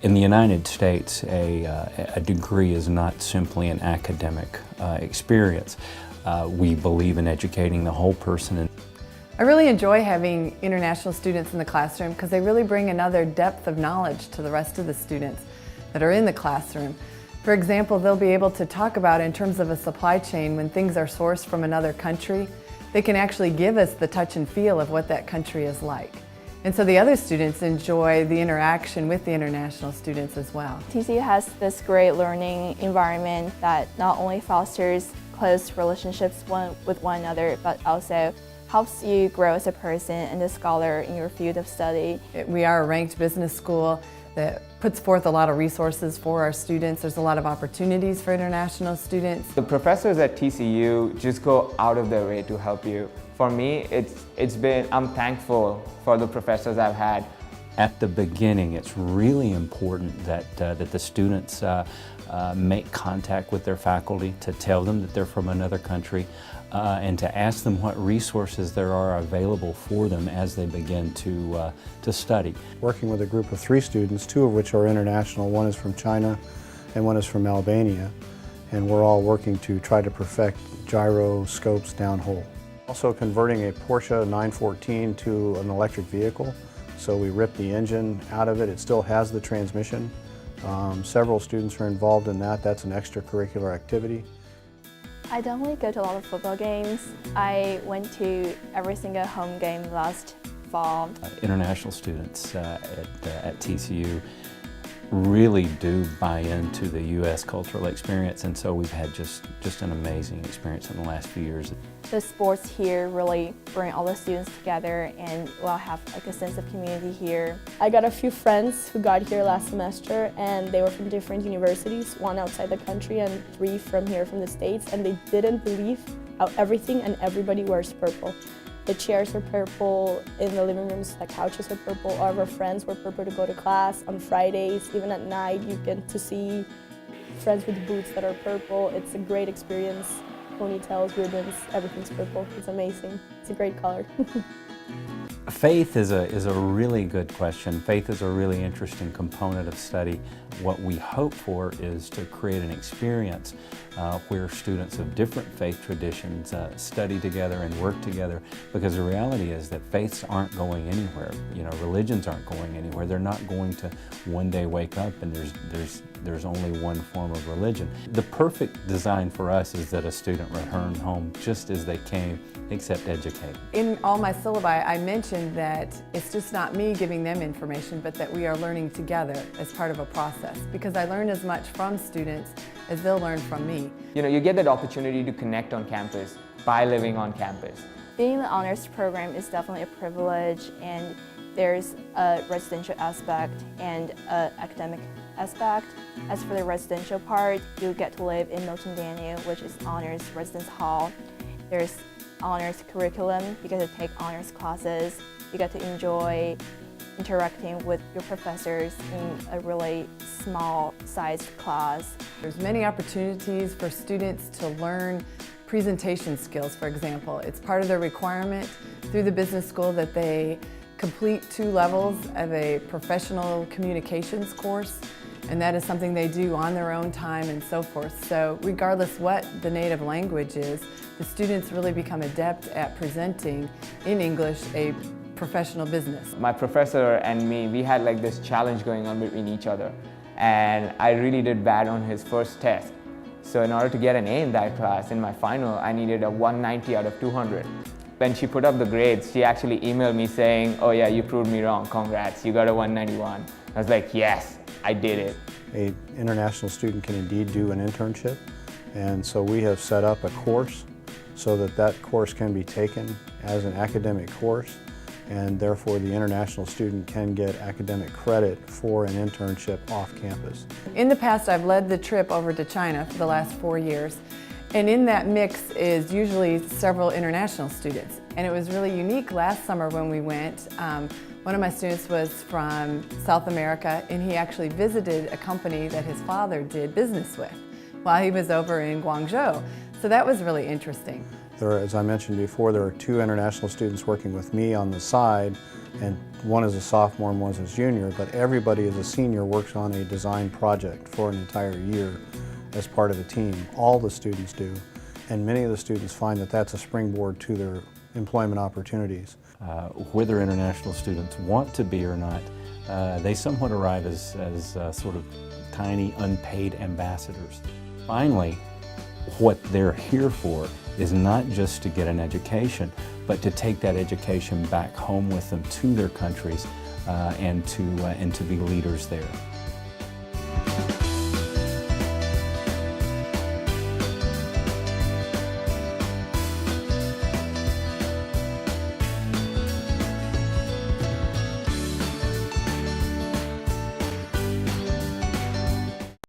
In the United States, a degree is not simply an academic experience. We believe in educating the whole person. I really enjoy having international students in the classroom because they really bring another depth of knowledge to the rest of the students that are in the classroom. For example, they'll be able to talk about in terms of a supply chain when things are sourced from another country. They can actually give us the touch and feel of what that country is like. And so the other students enjoy the interaction with the international students as well. TCU has this great learning environment that not only fosters close relationships with one another, but also helps you grow as a person and a scholar in your field of study. We are a ranked business school that puts forth a lot of resources for our students. There's a lot of opportunities for international students. The professors at TCU just go out of their way to help you. For me, I'm thankful for the professors I've had. At the beginning, it's really important that the students make contact with their faculty, to tell them that they're from another country, and to ask them what resources there are available for them as they begin to study. Working with a group of 3 students, 2 of which are international. One is from China and one is from Albania, and we're all working to try to perfect gyroscopes downhole. Also converting a Porsche 914 to an electric vehicle. So we ripped the engine out of it. It still has the transmission. Several students are involved in that. That's an extracurricular activity. I definitely go to a lot of football games. I went to every single home game last fall. International students at TCU really do buy into the U.S. cultural experience, and so we've had just an amazing experience in the last few years. The sports here really bring all the students together, and we'll have like a sense of community here. I got a few friends who got here last semester, and they were from different universities, 1 outside the country and 3 from here from the States, and they didn't believe how everything and everybody wears purple. The chairs are purple, in the living rooms the couches are purple, all of our friends wear purple to go to class. On Fridays, even at night, you get to see friends with boots that are purple. It's a great experience. Ponytails, ribbons, everything's purple. It's amazing. It's a great color. Faith is a really good question. Faith is a really interesting component of study. What we hope for is to create an experience where students of different faith traditions study together and work together, because the reality is that faiths aren't going anywhere. You know, religions aren't going anywhere. They're not going to one day wake up and there's only one form of religion. The perfect design for us is that a student return home just as they came, except educated. In all my syllabi, I mentioned that it's just not me giving them information, but that we are learning together as part of a process, because I learn as much from students as they'll learn from me. You know, you get that opportunity to connect on campus by living on campus. Being in the honors program is definitely a privilege, and there's a residential aspect and an academic aspect. As for the residential part, you get to live in Milton Daniel, which is honors residence hall. There's honors curriculum. You get to take honors classes. You get to enjoy interacting with your professors in a really small-sized class. There's many opportunities for students to learn presentation skills, for example. It's part of their requirement through the business school that they complete 2 levels of a professional communications course, and that is something they do on their own time and so forth. So regardless what the native language is, the students really become adept at presenting in English a professional business. My professor and me, we had like this challenge going on between each other, and I really did bad on his first test. So in order to get an A in that class, in my final, I needed a 190 out of 200. When she put up the grades, she actually emailed me saying, "Oh yeah, you proved me wrong, congrats, you got a 191. I was like, yes, I did it. An international student can indeed do an internship, and so we have set up a course so that that course can be taken as an academic course, and therefore the international student can get academic credit for an internship off campus. In the past, I've led the trip over to China for the last 4 years, and in that mix is usually several international students. And it was really unique last summer when we went. One of my students was from South America, and he actually visited a company that his father did business with while he was over in Guangzhou. So that was really interesting. As I mentioned before, there are 2 international students working with me on the side and one is a sophomore and one is a junior, but everybody as a senior works on a design project for an entire year as part of the team. All the students do, and many of the students find that that's a springboard to their employment opportunities. Whether international students want to be or not, they somewhat arrive as sort of tiny unpaid ambassadors. Finally, what they're here for is not just to get an education, but to take that education back home with them to their countries and to be leaders there.